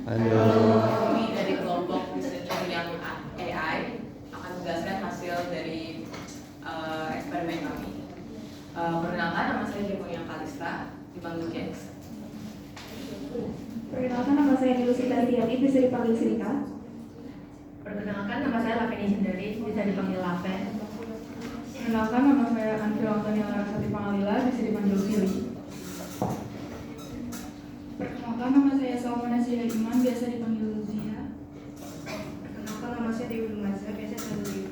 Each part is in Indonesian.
Halo. Kami dari kelompok Research yang AI akan menjelaskan hasil dari eksperimen kami. Perkenalkan, nama saya Jemonia Kalista, dipanggil Jax. Perkenalkan, nama saya Nilusita Tiati, bisa dipanggil Srika. Perkenalkan, nama saya Laveni Sendiri, bisa dipanggil Laven. Perkenalkan, nama saya Andri Antoni Larasati Pangalila, bisa dipanggil Fili. Perkenalkan, nama saya Salma Nasira Iman, biasa dipanggil Zia. Perkenalkan, nama saya Dewi Lumazia, biasa dipanggil Dewi.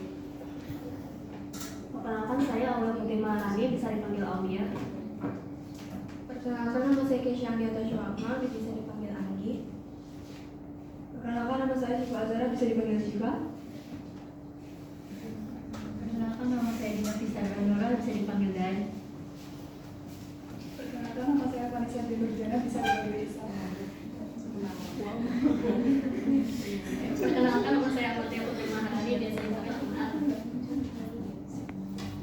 Perkenalkan, saya Aula Putri Maharani, bisa dipanggil Aulia. Perkenalkan, nama saya Kesha Andiata Syuakma, bisa dipanggil Anggi. Perkenalkan, nama saya Syifa Azara, bisa dipanggil Syifa. Perkenalkan, nama saya Dina Fisara Nora, bisa dipanggil Dan. Perkenalkan, nama saya Vanessa Triburjana, bisa dipanggil Isa. Perkenalkan, nama saya Aula Putri Maharani, biasa dipanggil Amal.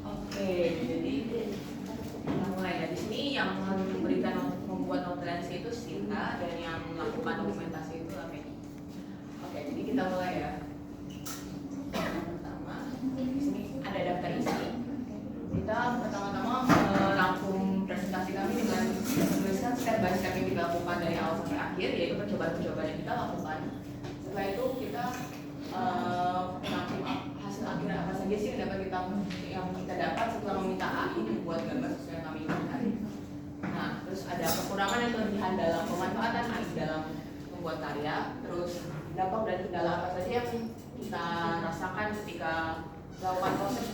Oke, jadi kita mulai ya. Di sini yang membuat notulensi itu Sinta dan yang melakukan dokumentasi itu Laveni. Oke, jadi kita mulai ya. Yang pertama, di sini ada daftar isi. Kita pertama-tama merangkum presentasi kami dengan menuliskan step by step yang kita lakukan dari awal sampai akhir, yaitu percobaan-percobaan yang kita lakukan. Setelah itu kita merangkum hasil akhir apa saja sih yang kita dapat setelah meminta AI membuat gambar sesuai yang kami inginkan. Nah, terus ada kekurangan dan kelebihan dalam pemanfaatan AI dalam membuat karya, terus dampak dan kendala apa saja yang kita rasakan ketika melakukan proses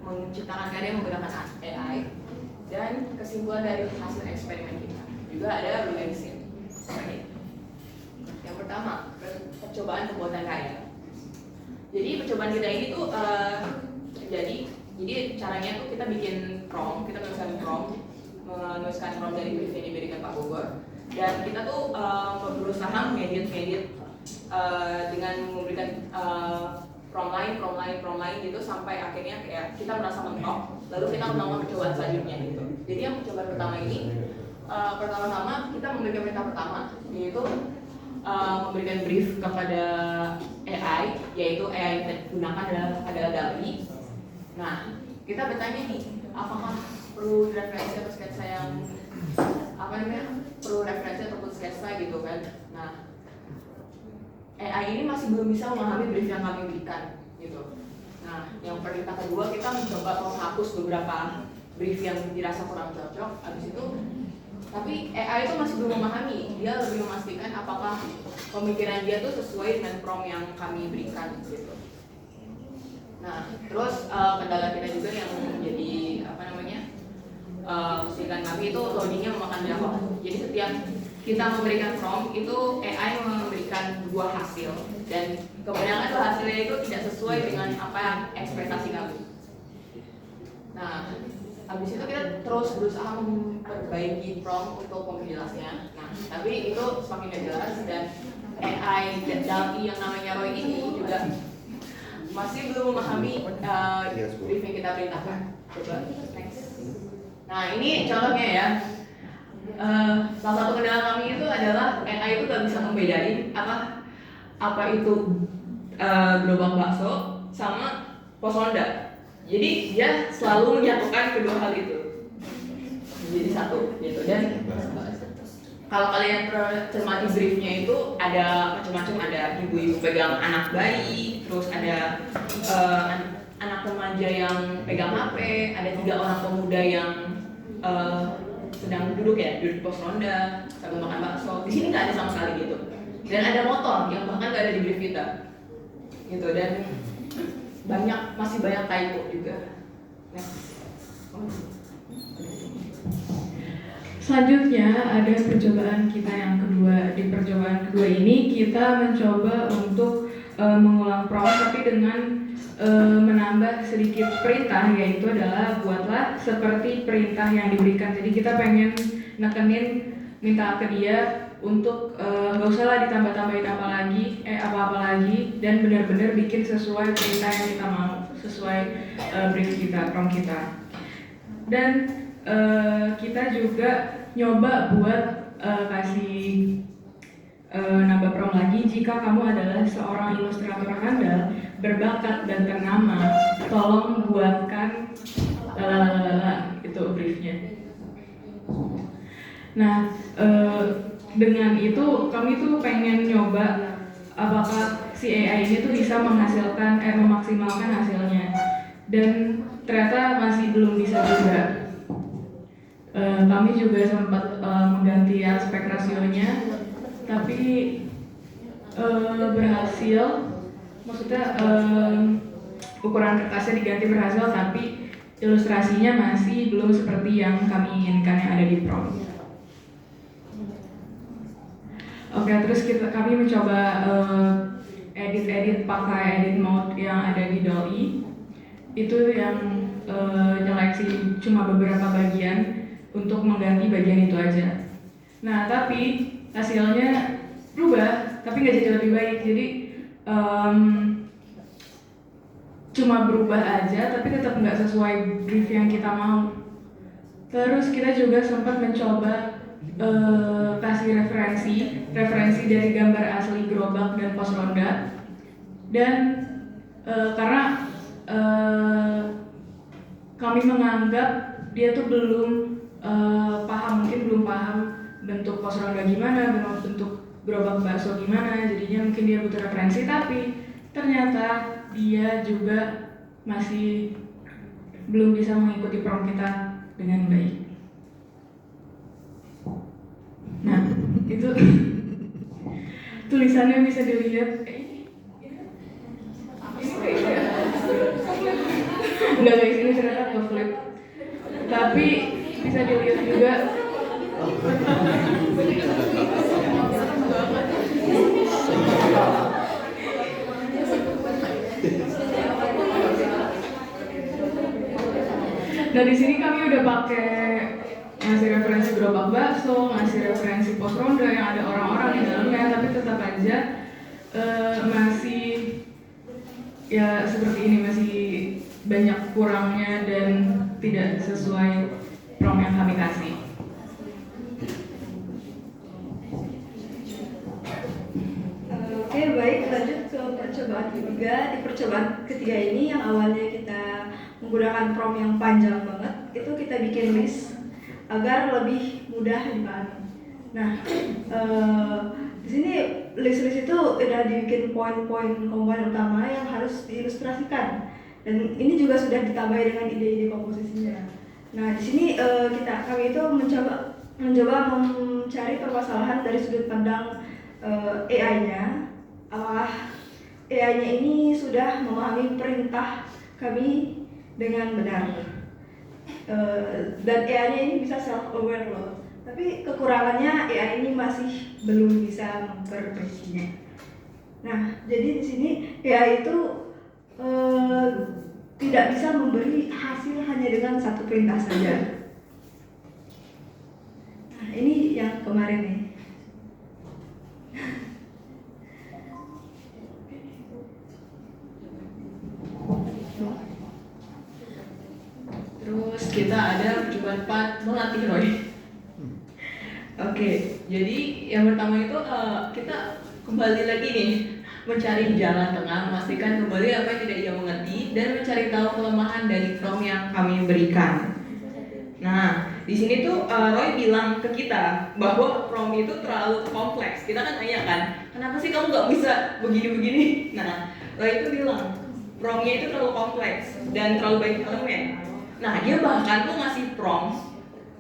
menciptakan karya menggunakan AI, dan kesimpulan dari hasil eksperimen kita. Juga ada relationship. Yang pertama, percobaan pembuatan karya. Jadi percobaan kita ini tuh jadi caranya tuh kita bikin prompt, kita menuliskan prompt dari brief yang diberikan Pak Bogor, dan kita tuh berusaha mengedit dengan memberikan prompt lain gitu sampai akhirnya kayak kita merasa mentok, lalu kita melakukan percobaan selanjutnya gitu. Jadi yang percobaan pertama ini pertama-tama kita memberikan perintah pertama, yaitu memberikan brief kepada AI, yaitu AI yang kita gunakan adalah DALL-E. Nah, kita bertanya nih, apakah perlu referensi atau sketsa yang perlu referensi ataupun sketsa gitu kan? Nah, AI ini masih belum bisa memahami brief yang kami berikan gitu. Nah, yang perintah kedua kita mencoba menghapus beberapa brief yang dirasa kurang cocok. Habis itu, tapi AI itu masih belum memahami. Dia lebih memastikan apakah pemikiran dia tuh sesuai dengan prompt yang kami berikan gitu. Nah, terus kendala kita juga yang menjadi kesulitan kami itu loadingnya memakan banyak waktu. Jadi setiap kita memberikan prompt itu AI memberikan dua hasil, dan kebanyakan tuh hasilnya itu tidak sesuai dengan apa ekspektasi kami. Nah, habis itu kita terus berusaha memperbaiki prompt untuk memperjelasnya. Nah, tapi itu semakin gak jelas, dan AI dan DALL-E yang namanya Roy ini juga masih belum memahami brief yang kita perintahkan. Coba next. Nah, ini contohnya ya. Salah satu kendala kami itu adalah AI itu gak bisa membedain apa itu gerobak bakso sama pos ronda. Jadi dia selalu menyatukan kedua hal itu jadi satu gitu. Dan kalau kalian cermati briefnya itu ada macam-macam, ada ibu-ibu pegang anak bayi, terus ada anak remaja yang pegang HP, ada 3 orang pemuda yang sedang duduk di pos ronda sambil makan bakso. Di sini nggak ada sama sekali gitu. Dan ada motor yang bahkan nggak ada di brief kita gitu, dan masih banyak typo juga. Selanjutnya ada percobaan kita yang kedua. Di percobaan kedua ini kita mencoba untuk mengulang prompt tapi dengan menambah sedikit perintah, yaitu adalah buatlah seperti perintah yang diberikan. Jadi kita pengen nekenin, minta ke dia untuk gak usah lah ditambah-tambahin apa-apa lagi, dan benar-benar bikin sesuai perintah yang kita mau, sesuai brief kita, prompt kita. Dan kita juga nyoba buat kasih jika kamu adalah seorang ilustrator handal, berbakat dan ternama, tolong buatkan itu briefnya. Nah, dengan itu kami tuh pengen nyoba apakah si AI ini tuh bisa memaksimalkan hasilnya, dan ternyata masih belum bisa juga. Kami juga sempat mengganti aspek rasionya, tapi berhasil. Maksudnya ukuran kertasnya diganti berhasil, tapi ilustrasinya masih belum seperti yang kami inginkan yang ada di prompt. Oke, terus kami mencoba edit pakai edit mode yang ada di DALL-E. Itu yang nyeleksi cuma beberapa bagian untuk mengganti bagian itu aja. Nah, tapi hasilnya berubah, tapi nggak jadi lebih baik. Jadi cuma berubah aja, tapi tetap nggak sesuai brief yang kita mau. Terus kita juga sempat mencoba kasih referensi dari gambar asli gerobak dan pos ronda, dan karena kami menganggap dia tuh belum belum paham bentuk pos ronda gimana, bentuk gerobak bakso gimana, jadinya mungkin dia butuh referensi, tapi ternyata dia juga masih belum bisa mengikuti prompt kita dengan baik. Nah, itu tulisannya bisa dilihat. Enggak guys, ini ternyata ke flip. Tapi bisa dilihat juga. Nah, di sini kami udah pakai ngasih referensi gerobak bakso, ngasih referensi pos ronda yang ada orang-orang di dalamnya, tapi tetap aja masih ya seperti ini, masih banyak kurangnya dan tidak sesuai prompt yang kami kasih. Oke, baik, lanjut ke percobaan ketiga. Di percobaan ketiga ini yang awalnya kita menggunakan prompt yang panjang banget, itu kita bikin list agar lebih mudah dipahami. Nah, di sini list itu udah dibikin poin-poin komponen utama yang harus diilustrasikan, dan ini juga sudah ditambahi dengan ide-ide komposisinya. Nah, di sini kami itu mencoba mencari permasalahan dari sudut pandang AI-nya. Apakah AI-nya ini sudah memahami perintah kami dengan benar? Dan AI-nya ini bisa self-aware loh. Tapi kekurangannya AI ini masih belum bisa memperbaikinya. Nah, jadi di sini AI itu tidak bisa memberi hasil hanya dengan satu perintah saja. Nah, ini yang kemarin nih. Terus kita ada percobaan 4 melatih Roy. Oke, jadi yang pertama itu kita kembali lagi nih mencari jalan tengah, memastikan kembali apa yang tidak ia mengerti, dan mencari tahu kelemahan dari prompt yang kami berikan. Nah, di sini tuh Roy bilang ke kita bahwa prompt itu terlalu kompleks. Kita kan nanya kan, kenapa sih kamu nggak bisa begini-begini? Nah, Roy itu bilang prompt-nya itu terlalu kompleks dan terlalu banyak elemen. Nah, dia bahkan tuh ngasih prompt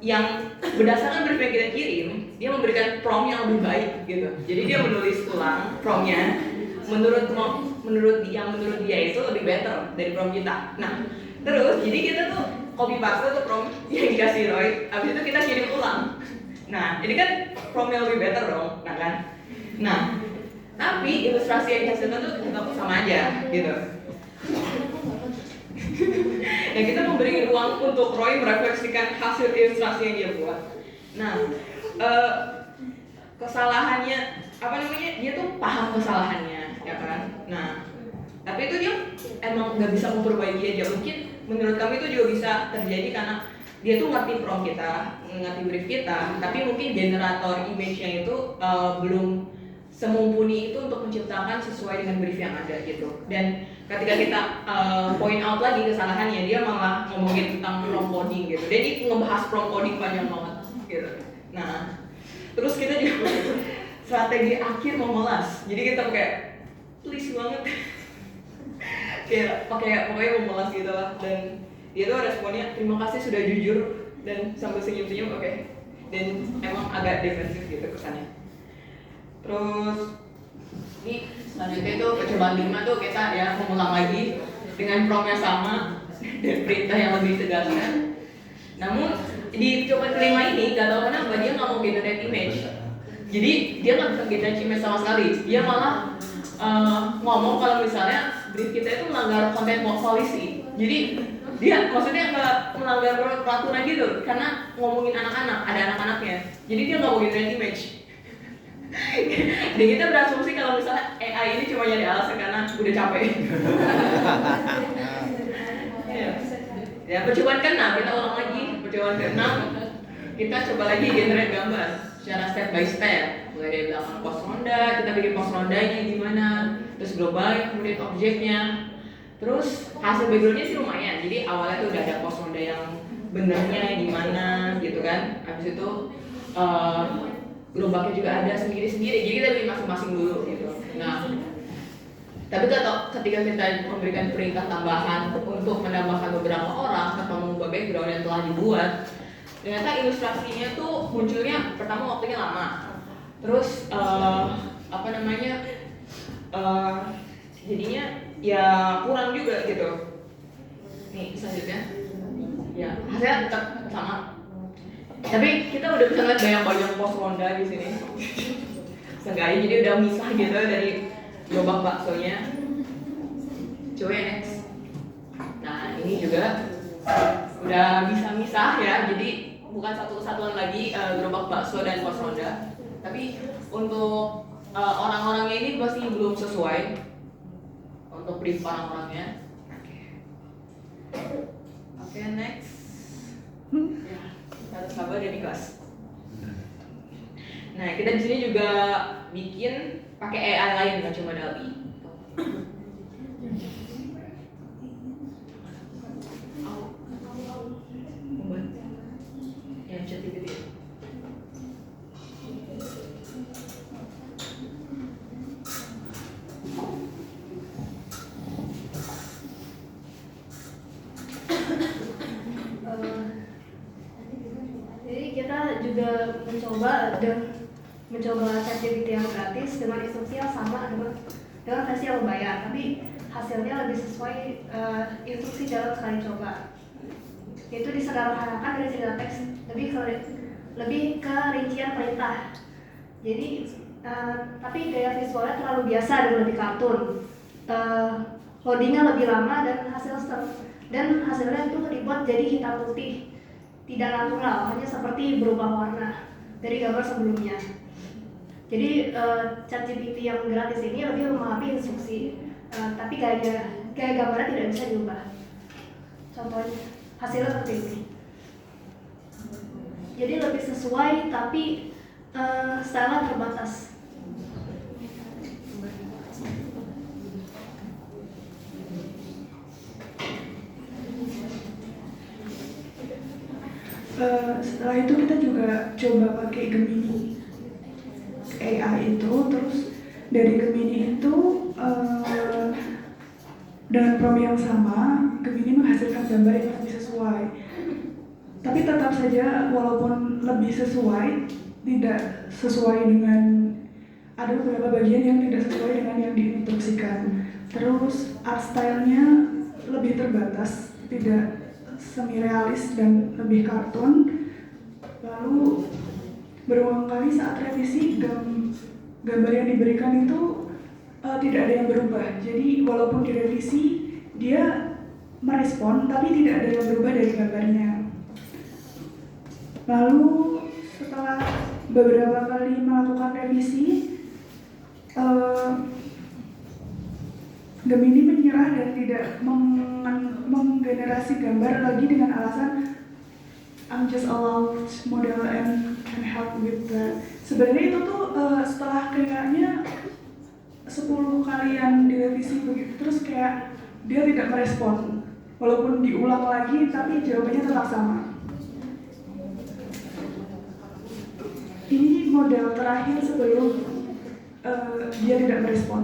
yang berdasarkan brief yang kita kirim, dia memberikan prompt yang lebih baik gitu. Jadi dia menulis ulang prompt-nya menurut dia itu lebih better dari prompt kita. Nah, terus jadi kita tuh copy paste tuh prompt yang dikasih Roy, abis itu kita kirim ulang. Nah, ini kan prompt yang lebih better dong, nah kan? Nah, tapi ilustrasi yang dihasilkan tuh tetap sama aja gitu. Ya, kita memberi ruang untuk Roy merefleksikan hasil ilustrasi yang dia buat. Nah, kesalahannya dia tuh paham kesalahannya, ya kan? Nah, tapi itu dia emang nggak bisa memperbaiki aja. Mungkin menurut kami itu juga bisa terjadi karena dia tuh ngerti prompt kita, ngerti brief kita, tapi mungkin generator image-nya itu belum semumpuni itu untuk menciptakan sesuai dengan brief yang ada gitu. Dan ketika kita point out lagi kesalahannya, dia malah ngomongin tentang prompt coding gitu. Dan dia ngebahas prompt coding panjang banget gitu. Nah, terus kita juga strategi akhir memelas. Jadi kita kayak please banget kayak pokoknya memelas gitu lah. Dan dia tuh responnya terima kasih sudah jujur dan sambil senyum-senyum oke. Dan emang agak defensif gitu kesannya. Terus ini selanjutnya itu percobaan 5 tuh kita ya mengulang lagi dengan prompt yang sama dan perintah yang lebih tegaskan. Namun di percobaan kelima ini gak tau kenapa dia nggak mau generate image. Jadi dia nggak bisa generate image sama sekali. Dia malah ngomong kalau misalnya brief kita itu melanggar konten polisi. Jadi dia maksudnya nggak melanggar peraturan gitu karena ngomongin anak-anak, ada anak-anaknya. Jadi dia nggak mau generate image. Dan kita berasumsi kalau misalnya AI ini cuma nyari alasan karena udah capek. Ya, percobaan ke-6 kita ulang lagi. Percobaan ke-6 kita coba lagi generate gambar secara step by step. Mulai dari belakang post ronda, kita bikin post rondanya gimana, terus global, kemudian objeknya. Terus hasil backgroundnya sih lumayan. Jadi awalnya tuh udah ada post ronda yang benernya gimana gitu kan. Habis itu gerobaknya juga ada sendiri-sendiri, jadi kita bikin masing-masing dulu gitu. Nah, tapi ketika kita memberikan perintah tambahan untuk menambahkan beberapa orang atau mengubah background yang telah dibuat, ternyata ilustrasinya tuh munculnya pertama waktunya lama, terus jadinya ya kurang juga gitu. Nih selanjutnya, ya hasilnya tetap sama. Tapi kita udah bisa lihat banyak pos ronda di sini. Seenggaknya jadi udah misah gitu dari gerobak baksonya. Coba ya next. Nah ini juga udah bisa misah ya. Jadi bukan satu kesatuan lagi gerobak bakso dan pos ronda. Tapi untuk orang-orangnya ini pasti belum sesuai untuk brief orang-orangnya. Oke, next. Ya. Harus sabar dan ikhlas. Nah, kita di sini juga bikin pakai AI lain, nggak cuma DALL-E. Ya, ChatGPT. Jadi kita juga mencoba ChatGPT yang gratis dengan instruksi yang sama dengan versi yang berbayar, tapi hasilnya lebih sesuai instruksi dalam sekali coba. Itu disederhanakan dari cerita teks lebih ke rincian perintah. Jadi tapi gaya visualnya terlalu biasa dan lebih kartun. Loadingnya lebih lama dan hasilnya itu dibuat jadi hitam putih, tidak natural, hanya seperti berubah warna dari gambar sebelumnya. Jadi ChatGPT yang gratis ini lebih memahami instruksi, tapi gaya gambarnya tidak bisa diubah. Contohnya hasilnya seperti ini. Jadi lebih sesuai, tapi style terbatas. Setelah itu kita juga coba pakai Gemini AI itu, terus dari Gemini itu dengan prompt yang sama, Gemini menghasilkan gambar yang lebih sesuai. Tapi tetap saja walaupun lebih sesuai, tidak sesuai dengan, ada beberapa bagian yang tidak sesuai dengan yang diinstruksikan. Terus art style-nya lebih terbatas, tidak semi-realis dan lebih kartun. Lalu berulang kali saat revisi gambar yang diberikan itu tidak ada yang berubah. Jadi walaupun direvisi dia merespon tapi tidak ada yang berubah dari gambarnya. Lalu setelah beberapa kali melakukan revisi, Gemini menyerah dan tidak menggenerasi gambar lagi dengan alasan I'm just a large model and can help with that. Sebenarnya itu tuh setelah kayaknya 10 kalian direvisi begitu terus kayak dia tidak merespon, walaupun diulang lagi tapi jawabannya tetap sama. Ini model terakhir sebelum dia tidak merespon.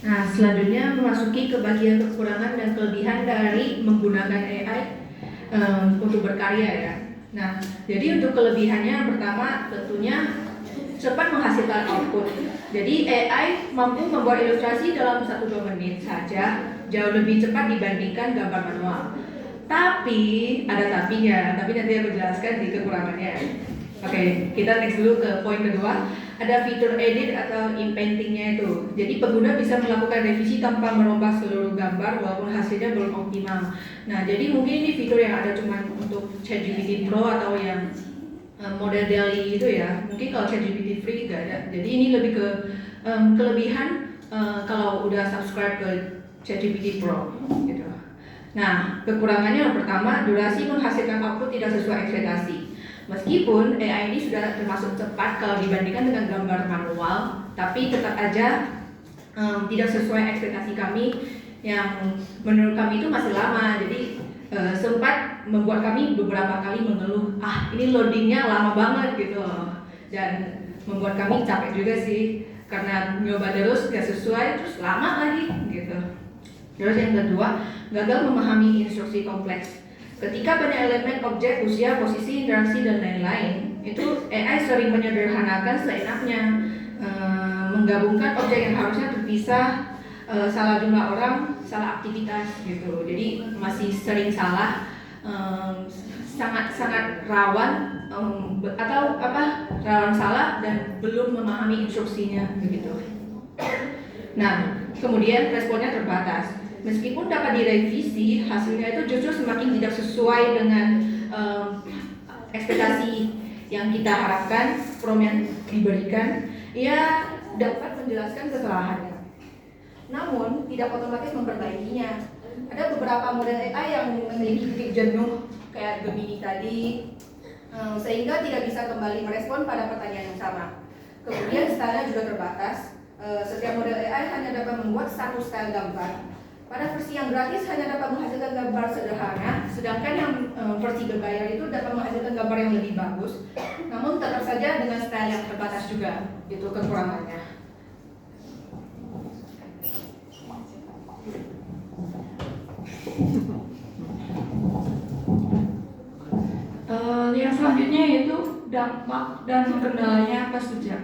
Nah, selanjutnya memasuki ke bagian kekurangan dan kelebihan dari menggunakan AI untuk berkarya ya. Nah, jadi untuk kelebihannya pertama tentunya cepat menghasilkan output. Jadi AI mampu membuat ilustrasi dalam 1-2 menit saja, jauh lebih cepat dibandingkan gambar manual. Tapi ada tapinya, tapi nanti aku jelaskan di kekurangannya. Oke, kita next dulu ke poin kedua. Ada fitur edit atau inpaintingnya itu. Jadi pengguna bisa melakukan revisi tanpa merombak seluruh gambar walaupun hasilnya belum optimal. Nah, jadi mungkin ini fitur yang ada cuma untuk ChatGPT Pro atau yang model DALL-E itu ya. Mungkin kalau ChatGPT Free nggak ada. Jadi ini lebih ke kelebihan kalau udah subscribe ke ChatGPT Pro gitu. Nah, kekurangannya yang pertama, durasi menghasilkan output tidak sesuai ekspektasi. Meskipun AI ini sudah termasuk cepat kalau dibandingkan dengan gambar manual, tapi tetap aja tidak sesuai ekspektasi kami yang menurut kami itu masih lama. Jadi sempat membuat kami beberapa kali mengeluh, ini loadingnya lama banget gitu loh. Dan membuat kami capek juga sih, karena nyoba terus gak sesuai, terus lama lagi gitu. Terus yang kedua, gagal memahami instruksi kompleks. Ketika banyak elemen, objek, usia, posisi, interaksi, dan lain-lain, itu AI sering menyederhanakan seenaknya, menggabungkan objek yang harusnya terpisah, salah jumlah orang, salah aktivitas gitu. Jadi masih sering salah, sangat rawan atau rawan salah dan belum memahami instruksinya begitu. Nah, kemudian responnya terbatas. Meskipun dapat direvisi, hasilnya itu justru semakin tidak sesuai dengan ekspektasi yang kita harapkan. Prompt yang diberikan, ia dapat menjelaskan kesalahannya, namun tidak otomatis memperbaikinya. Ada beberapa model AI yang memiliki titik jenuh kayak Gemini tadi, sehingga tidak bisa kembali merespon pada pertanyaan yang sama. Kemudian stylenya juga terbatas. Setiap model AI hanya dapat membuat satu style gambar. Pada versi yang gratis hanya dapat menghasilkan gambar sederhana, sedangkan yang versi berbayar itu dapat menghasilkan gambar yang lebih bagus. Namun tetap saja dengan style yang terbatas juga, itu kekurangannya. Yang selanjutnya yaitu dampak dan kendalanya apa saja.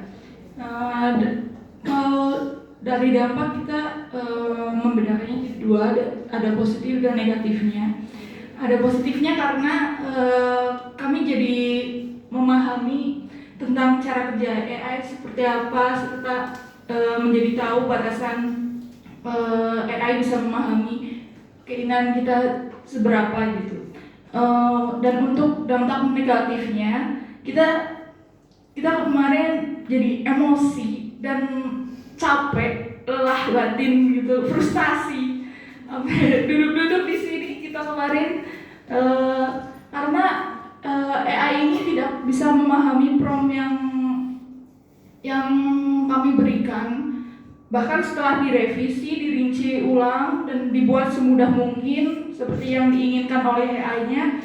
Kalau dari dampak kita membedakannya jadi dua, ada positif dan negatifnya. Ada positifnya karena kami jadi memahami tentang cara kerja AI seperti apa, serta menjadi tahu batasan AI bisa memahami keinginan kita seberapa gitu. Dan untuk dampak negatifnya, kita kemarin jadi emosi dan capek, lelah batin gitu, frustasi. Duduk-duduk di sini kita kemarin karena AI ini tidak bisa memahami prompt yang kami berikan. Bahkan setelah direvisi, dirinci ulang dan dibuat semudah mungkin seperti yang diinginkan oleh AI-nya,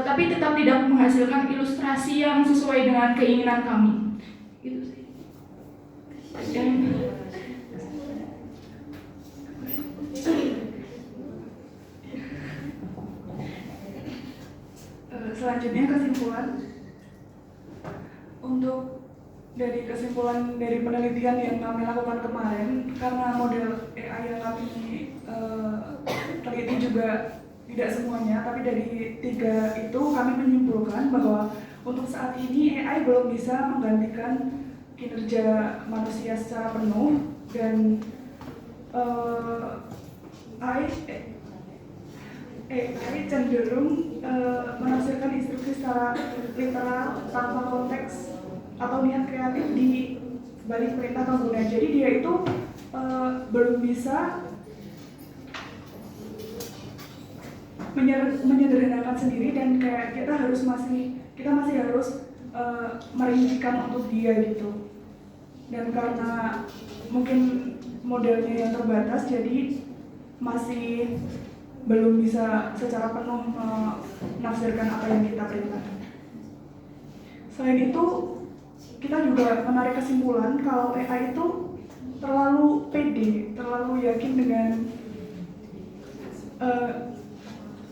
tapi tetap tidak menghasilkan ilustrasi yang sesuai dengan keinginan kami. Gitu sih. Selanjutnya kesimpulan. Untuk dari kesimpulan dari penelitian yang kami lakukan kemarin, karena model AI yang kami teliti juga tidak semuanya, tapi dari 3 itu kami menyimpulkan bahwa untuk saat ini AI belum bisa menggantikan kinerja manusia secara penuh, dan AI cenderung menafsirkan instruksi secara literal tanpa konteks atau niat kreatif di balik perintah pengguna. Jadi dia itu belum bisa menyederhanakan sendiri, dan kayak kita masih harus merincikan untuk dia gitu. Dan karena mungkin modelnya yang terbatas, jadi masih belum bisa secara penuh menafsirkan apa yang kita perintahkan. Selain itu, kita juga menarik kesimpulan kalau AI itu terlalu pede, terlalu yakin dengan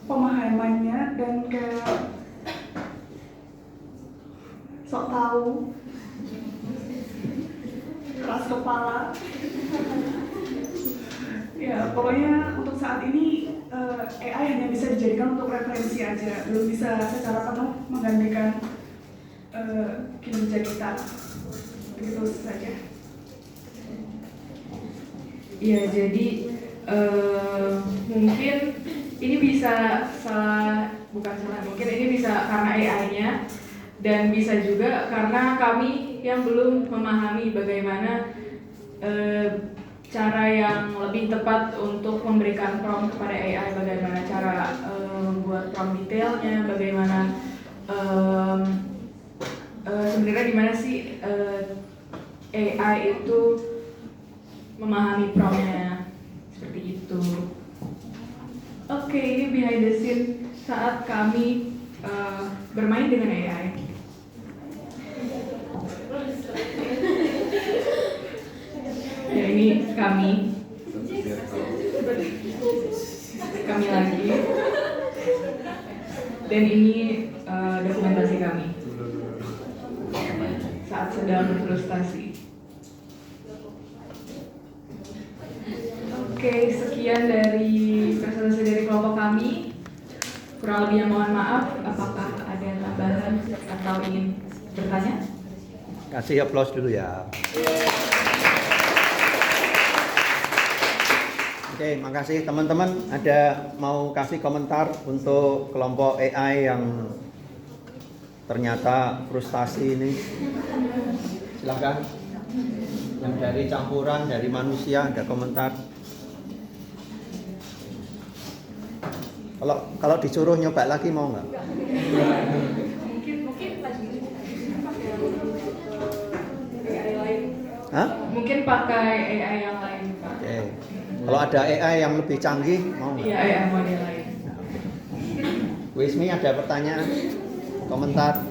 pemahamannya, dan kayak sok tahu, keras kepala. Ya, pokoknya untuk saat ini AI hanya bisa dijadikan untuk referensi aja, belum bisa secara penuh menggantikan kinerja kita. Begitu saja. Iya, jadi mungkin ini bisa mungkin ini bisa karena AI-nya, dan bisa juga karena kami yang belum memahami bagaimana cara yang lebih tepat untuk memberikan prompt kepada AI, bagaimana cara membuat prompt detailnya, bagaimana sebenarnya gimana sih AI itu memahami promptnya, seperti itu. Oke, ini behind the scene saat kami bermain dengan AI. Ya, ini kami lagi, dan ini dokumentasi kami saat sedang berfrustasi. Oke, sekian dari presentasi dari kelompok kami. Kurang lebihnya mohon maaf. Apakah ada tambahan atau ingin bertanya? Kasih aplaus dulu ya. Oke, makasih teman-teman. Ada mau kasih komentar untuk kelompok AI yang ternyata frustasi ini? Silakan. Yang dari campuran, dari manusia, ada komentar? Kalau disuruh nyoba lagi mau nggak? Mungkin lagi AI lain. Hah? Mungkin pakai AI yang lain, Pak. Oke. Kalau ada AI yang lebih canggih mau nggak? Iya, AI model lain. Wismi ada pertanyaan? Komentar?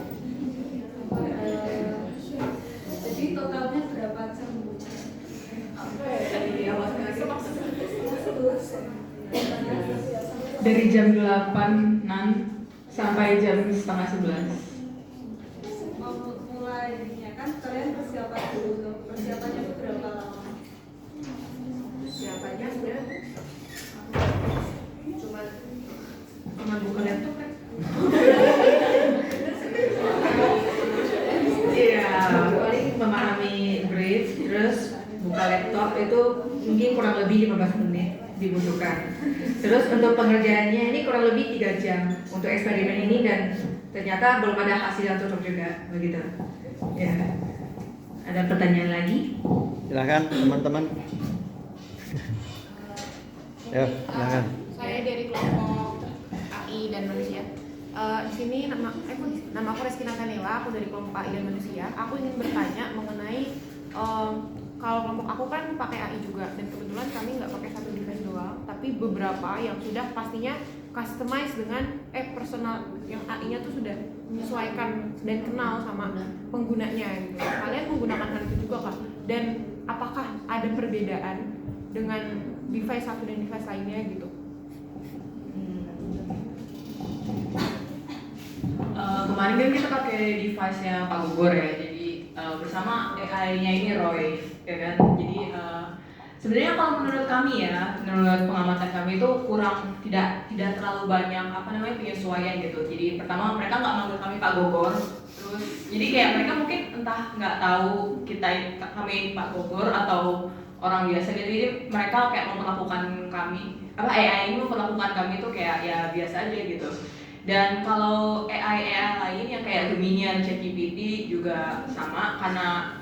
Jadi totalnya berapa jam? Dari jam 8-an sampai jam setengah 11. Mulai ya kan kalian persiapan dulu. Persiapannya itu berapa lama? Persiapannya sebenarnya cuma buka laptop kan? Iya, paling memahami brief, terus buka laptop itu mungkin kurang lebih 15 menit dibutuhkan. Terus untuk pengerjaannya ini kurang lebih 3 jam untuk eksperimen ini, dan ternyata belum ada hasil yang cocok juga, begitu. Ya. Ada pertanyaan lagi? Silakan teman-teman. Ya, silakan. Saya dari kelompok AI dan manusia. Di sini nama aku Reski Natanela, aku dari kelompok AI dan manusia. Aku ingin bertanya mengenai kalau kelompok aku kan pakai AI juga, dan kebetulan kami nggak pakai satu device doang, tapi beberapa yang sudah pastinya customize dengan personal, yang AI-nya tuh sudah menyesuaikan dan kenal sama penggunanya gitu. Kalian menggunakan hal itu juga kah? Dan apakah ada perbedaan dengan device satu dan device lainnya gitu? Kemarin kan kita pakai device-nya Pak Gugor ya, jadi bersama AI-nya ini Roy, ya kan? Jadi sebenarnya kalau menurut kami ya, menurut pengamatan kami itu kurang tidak terlalu banyak penyesuaian gitu. Jadi pertama mereka nggak manggil kami Pak Gogor, terus jadi kayak mereka mungkin entah nggak tahu kami ini Pak Gogor atau orang biasa gitu. Jadi mereka kayak memperlakukan kami AI ini memperlakukan kami itu kayak ya biasa aja gitu. Dan kalau AI lain yang kayak Gemini dan ChatGPT juga sama, karena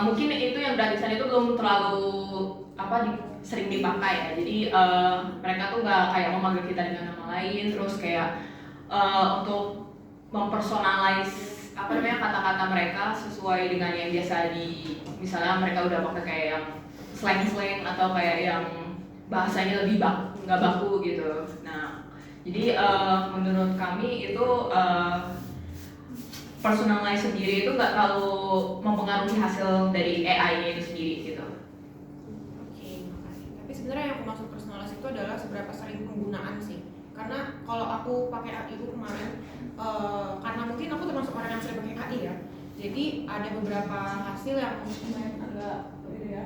mungkin itu yang gratisan itu belum terlalu sering dipakai ya. Jadi mereka tuh nggak kayak memanggil kita dengan nama lain, terus kayak untuk mempersonalize kata-kata mereka sesuai dengan yang biasa misalnya mereka udah pakai kayak yang slang atau kayak yang bahasanya lebih nggak baku gitu. Nah, jadi menurut kami itu personalize sendiri itu nggak terlalu mempengaruhi hasil dari AI itu sendiri gitu. Oke, makasih. Tapi sebenarnya yang aku maksud personalize itu adalah seberapa sering penggunaan sih. Karena kalau aku pakai AI itu kemarin, karena mungkin aku termasuk orang yang sering pakai AI ya. Jadi ada beberapa hasil yang agak beda ya,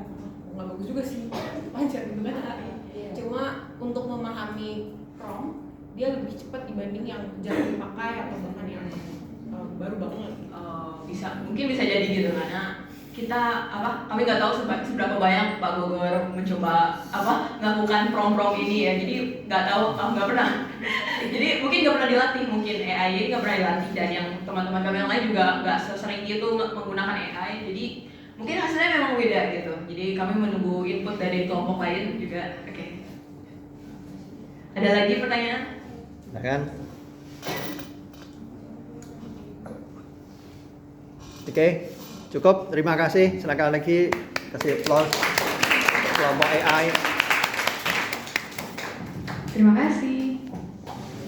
nggak bagus juga sih, panjang gitu kan AI. Cuma untuk memahami prompt dia lebih cepat dibanding yang jarang dipakai atau bahkan yang baru banget. Mungkin bisa jadi gitu karena kami nggak tahu seberapa banyak Pak Bogor mencoba melakukan prom ini ya, jadi nggak tahu, nggak pernah. Jadi mungkin nggak pernah dilatih, mungkin AI ini nggak pernah dilatih, dan yang teman-teman kami yang lain juga nggak sesering gitu menggunakan AI, jadi mungkin hasilnya memang beda gitu. Jadi kami menunggu input dari kelompok lain juga. Oke. Ada lagi pertanyaan? Silakan. Oke, cukup. Terima kasih. Silakan lagi kasih applause kelompok AI. Terima kasih.